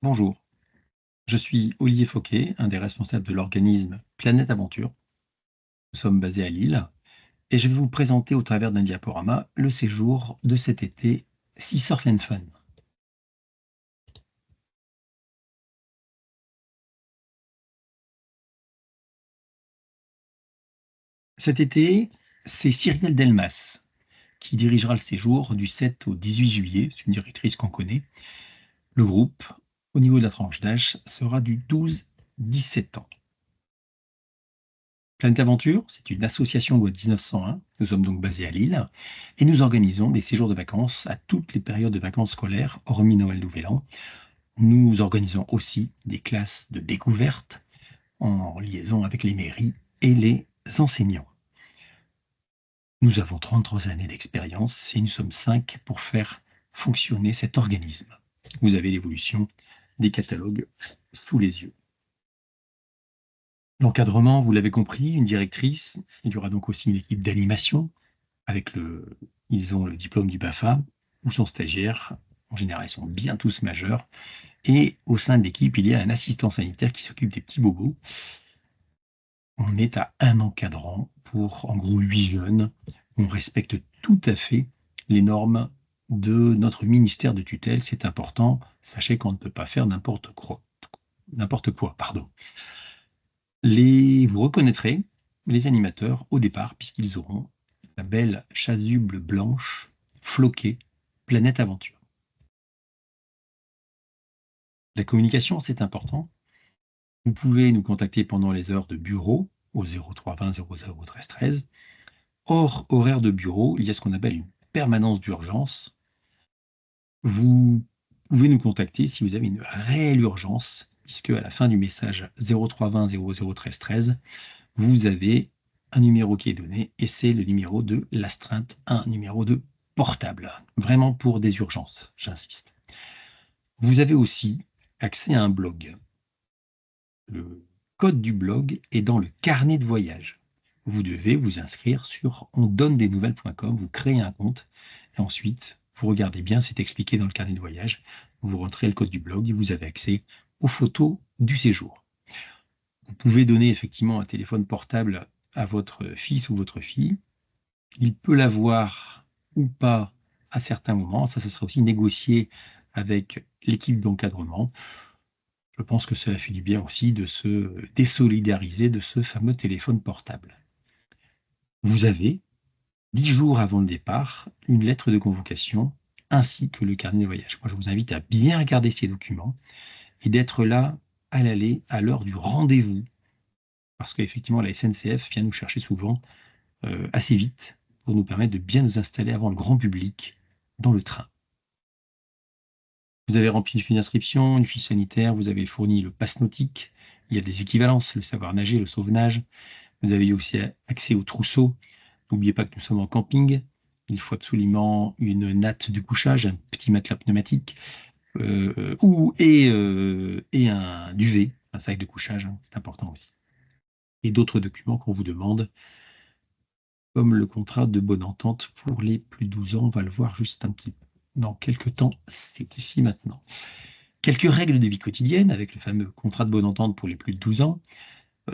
Bonjour, je suis Olivier Fauquet, un des responsables de l'organisme Planète Aventure. Nous sommes basés à Lille et je vais vous présenter au travers d'un diaporama le séjour de cet été Sea Surf and Fun. Cet été, c'est Cyrielle Delmas qui dirigera le séjour du 7 au 18 juillet. C'est une directrice qu'on connaît. Le groupe, au niveau de la tranche d'âge, sera du 12-17 ans. Planète Aventure, c'est une association loi 1901. Nous sommes donc basés à Lille et nous organisons des séjours de vacances à toutes les périodes de vacances scolaires, hormis Noël Nouvel An. Nous organisons aussi des classes de découverte en liaison avec les mairies et les enseignants. Nous avons 33 années d'expérience et nous sommes 5 pour faire fonctionner cet organisme. Vous avez l'évolution des catalogues sous les yeux. L'encadrement, vous l'avez compris, une directrice. Il y aura donc aussi une équipe d'animation ils ont le diplôme du BAFA ou sont stagiaires. En général, ils sont bien tous majeurs. Et au sein de l'équipe, il y a un assistant sanitaire qui s'occupe des petits bobos. On est à un encadrant pour en gros 8 jeunes. On respecte tout à fait les normes de notre ministère de tutelle. C'est important. Sachez qu'on ne peut pas faire n'importe quoi. Pardon. Vous reconnaîtrez les animateurs au départ, puisqu'ils auront la belle chasuble blanche floquée Planète Aventure. La communication, c'est important. Vous pouvez nous contacter pendant les heures de bureau au 03 20 00 13 13. Hors horaire de bureau, il y a ce qu'on appelle une permanence d'urgence. Vous pouvez nous contacter si vous avez une réelle urgence, puisque à la fin du message 03 20 00 13 13, vous avez un numéro qui est donné et c'est le numéro de l'astreinte, un numéro de portable, vraiment pour des urgences, j'insiste. Vous avez aussi accès à un blog. Le code du blog est dans le carnet de voyage. Vous devez vous inscrire sur ondonnedesnouvelles.com, vous créez un compte et ensuite vous regardez bien, c'est expliqué dans le carnet de voyage, vous rentrez le code du blog et vous avez accès aux photos du séjour. Vous pouvez donner effectivement un téléphone portable à votre fils ou votre fille. Il peut l'avoir ou pas à certains moments. Ça sera aussi négocié avec l'équipe d'encadrement. Je pense que cela fait du bien aussi de se désolidariser de ce fameux téléphone portable. Vous avez, 10 jours avant le départ, une lettre de convocation ainsi que le carnet de voyage. Moi, je vous invite à bien regarder ces documents et d'être là à l'aller à l'heure du rendez-vous parce qu'effectivement, la SNCF vient nous chercher souvent assez vite pour nous permettre de bien nous installer avant le grand public dans le train. Vous avez rempli une fiche d'inscription, une fiche sanitaire, vous avez fourni le pass nautique, il y a des équivalences, le savoir nager, le sauvetage. Vous avez aussi accès au trousseau. N'oubliez pas que nous sommes en camping. Il faut absolument une natte de couchage, un petit matelas pneumatique, et un duvet, un sac de couchage, hein, c'est important aussi. Et d'autres documents qu'on vous demande, comme le contrat de bonne entente pour les plus de 12 ans. On va le voir juste un petit peu dans quelques temps. C'est ici maintenant. Quelques règles de vie quotidienne avec le fameux contrat de bonne entente pour les plus de 12 ans.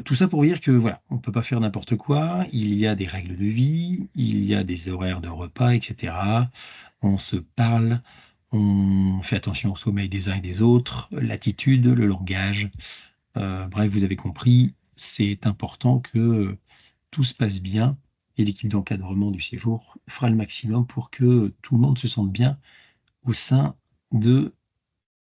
Tout ça pour dire que voilà, on ne peut pas faire n'importe quoi. Il y a des règles de vie, il y a des horaires de repas, etc. On se parle, on fait attention au sommeil des uns et des autres, l'attitude, le langage. Bref, vous avez compris, c'est important que tout se passe bien et l'équipe d'encadrement du séjour fera le maximum pour que tout le monde se sente bien au sein de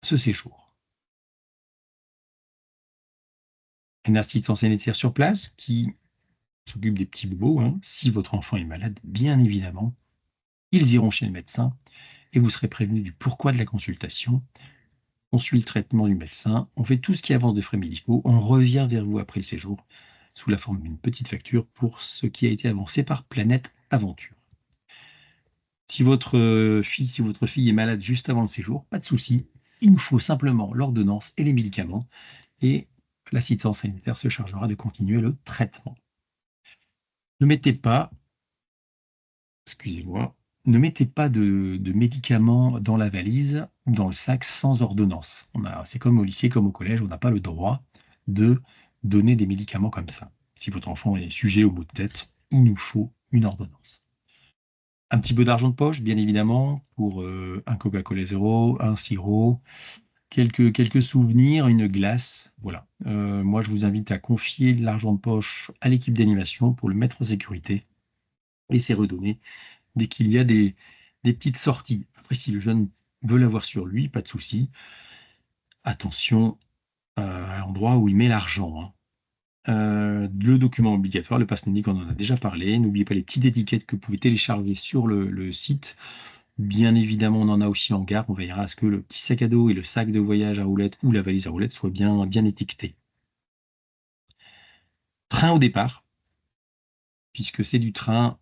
ce séjour. Une assistance sanitaire sur place qui s'occupe des petits bobos, hein. Si votre enfant est malade, bien évidemment, ils iront chez le médecin et vous serez prévenu du pourquoi de la consultation. On suit le traitement du médecin, on fait tout ce qui avance de frais médicaux, on revient vers vous après le séjour sous la forme d'une petite facture pour ce qui a été avancé par Planète Aventure. Si votre fils, si votre fille est malade juste avant le séjour, pas de souci. Il nous faut simplement l'ordonnance et les médicaments et l'assistance sanitaire se chargera de continuer le traitement. Ne mettez pas, excusez-moi, Ne mettez pas de médicaments dans la valise ou dans le sac sans ordonnance. C'est comme au lycée, comme au collège, on n'a pas le droit de donner des médicaments comme ça. Si votre enfant est sujet au maux de tête, il nous faut une ordonnance. Un petit peu d'argent de poche, bien évidemment, pour un Coca-Cola zéro, un sirop, quelques souvenirs, une glace. Voilà. Moi, je vous invite à confier l'argent de poche à l'équipe d'animation pour le mettre en sécurité et c'est redonné dès qu'il y a des petites sorties. Après, si le jeune veut l'avoir sur lui, pas de souci. Attention à l'endroit où il met l'argent, hein. Le document obligatoire, le pass Navic, on en a déjà parlé. N'oubliez pas les petites étiquettes que vous pouvez télécharger sur le site. Bien évidemment, on en a aussi en gare. On veillera à ce que le petit sac à dos et le sac de voyage à roulettes ou la valise à roulettes soient bien étiquetés. Train au départ, puisque c'est du train,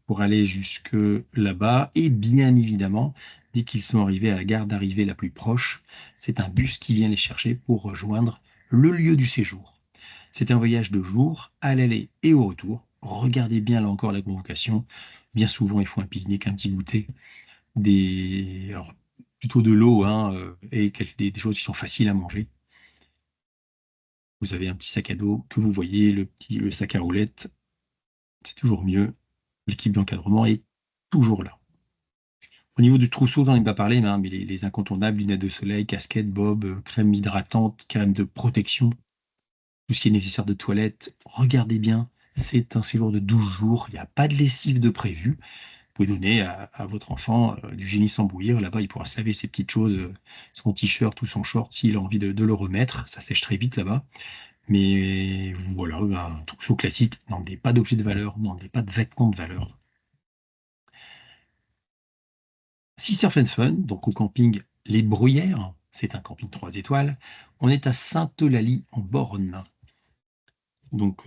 pour aller jusque là-bas. Et bien évidemment, dès qu'ils sont arrivés à la gare d'arrivée la plus proche, c'est un bus qui vient les chercher pour rejoindre le lieu du séjour. C'est un voyage de jour, à l'aller et au retour. Regardez bien là encore la convocation. Bien souvent, il faut un pique-nique, un petit goûter, alors, plutôt de l'eau, hein, et des choses qui sont faciles à manger. Vous avez un petit sac à dos que vous voyez, le sac à roulettes, c'est toujours mieux. L'équipe d'encadrement est toujours là. Au niveau du trousseau, j'en ai pas parlé, mais les incontournables, lunettes de soleil, casquette, bob, crème hydratante, crème de protection, tout ce qui est nécessaire de toilette. Regardez bien, c'est un séjour de 12 jours, il n'y a pas de lessive de prévu. Vous pouvez donner à votre enfant du génie sans bouillir. Là-bas, il pourra se laver ses petites choses, son t-shirt ou son short, s'il a envie de le remettre. Ça sèche très vite là-bas. Mais voilà, un trousseau classique, n'en demandez pas d'objets de valeur, n'en demandez pas de vêtements de valeur. Si Surf and Fun, donc au camping Les Bruyères, c'est un camping 3 étoiles, on est à Sainte-Eulalie en Borne. Donc,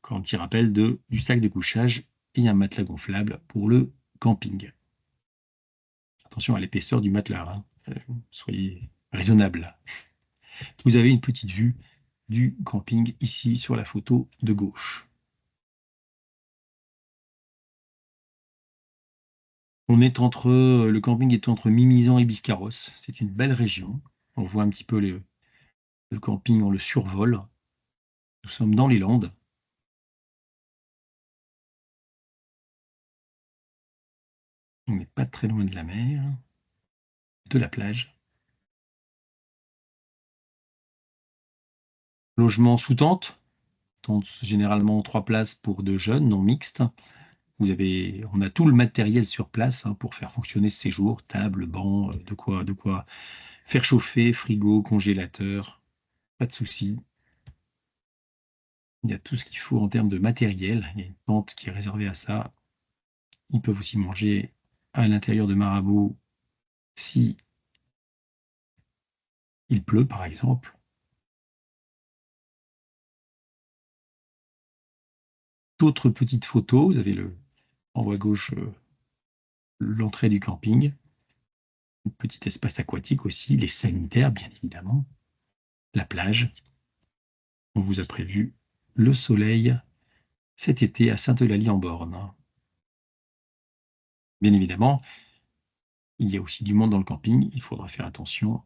quand un petit rappel du sac de couchage et un matelas gonflable pour le camping. Attention à l'épaisseur du matelas, hein. Soyez raisonnable. Vous avez une petite vue du camping ici sur la photo de gauche. Le camping est entre Mimizan et Biscarrosse. C'est une belle région. On voit un petit peu le camping, on le survole. Nous sommes dans les Landes. On n'est pas très loin de la mer, de la plage. Logement sous tente, tente généralement 3 places pour 2 jeunes, non mixtes. On a tout le matériel sur place, hein, pour faire fonctionner ce séjour, table, banc, de quoi faire chauffer, frigo, congélateur, pas de souci. Il y a tout ce qu'il faut en termes de matériel. Il y a une tente qui est réservée à ça. Ils peuvent aussi manger à l'intérieur de Marabout si il pleut, par exemple. D'autres petites photos, vous avez en haut à gauche l'entrée du camping, un petit espace aquatique aussi, les sanitaires, bien évidemment, la plage. On vous a prévu le soleil cet été à Sainte-Eulalie-en-Borne. Bien évidemment, il y a aussi du monde dans le camping. Il faudra faire attention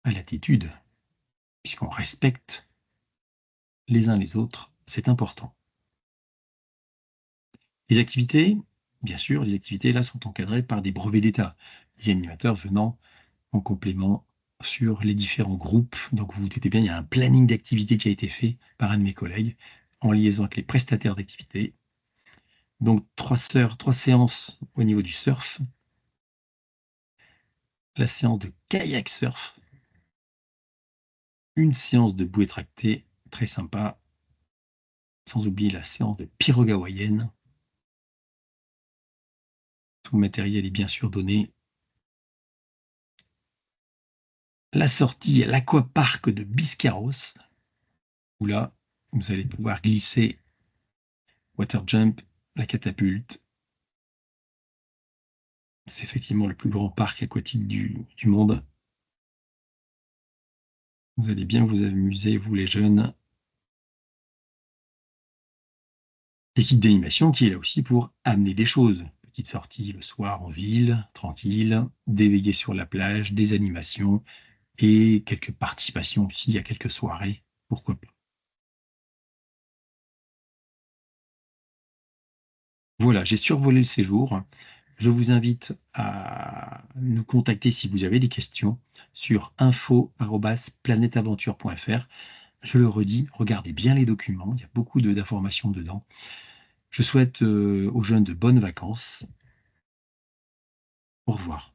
à l'attitude, puisqu'on respecte les uns les autres. C'est important. Les activités, bien sûr, les activités là sont encadrées par des brevets d'État. Les animateurs venant en complément sur les différents groupes. Donc vous vous doutez bien, il y a un planning d'activités qui a été fait par un de mes collègues en liaison avec les prestataires d'activités. Donc 3 séances au niveau du surf, la séance de kayak surf, une séance de bouée tractée, très sympa, sans oublier la séance de pirogue hawaïenne. Tout le matériel est bien sûr donné. La sortie à l'aquapark de Biscarrosse, où là, vous allez pouvoir glisser, water jump, la catapulte. C'est effectivement le plus grand parc aquatique du monde. Vous allez bien vous amuser, vous les jeunes. L'équipe d'animation qui est là aussi pour amener des choses. Petite sortie le soir en ville, tranquille, des veillées sur la plage, des animations et quelques participations aussi à quelques soirées, pourquoi pas. Voilà, j'ai survolé le séjour. Je vous invite à nous contacter si vous avez des questions sur info@planetaventure.fr. Je le redis, regardez bien les documents, il y a beaucoup d'informations dedans. Je souhaite aux jeunes de bonnes vacances. Au revoir.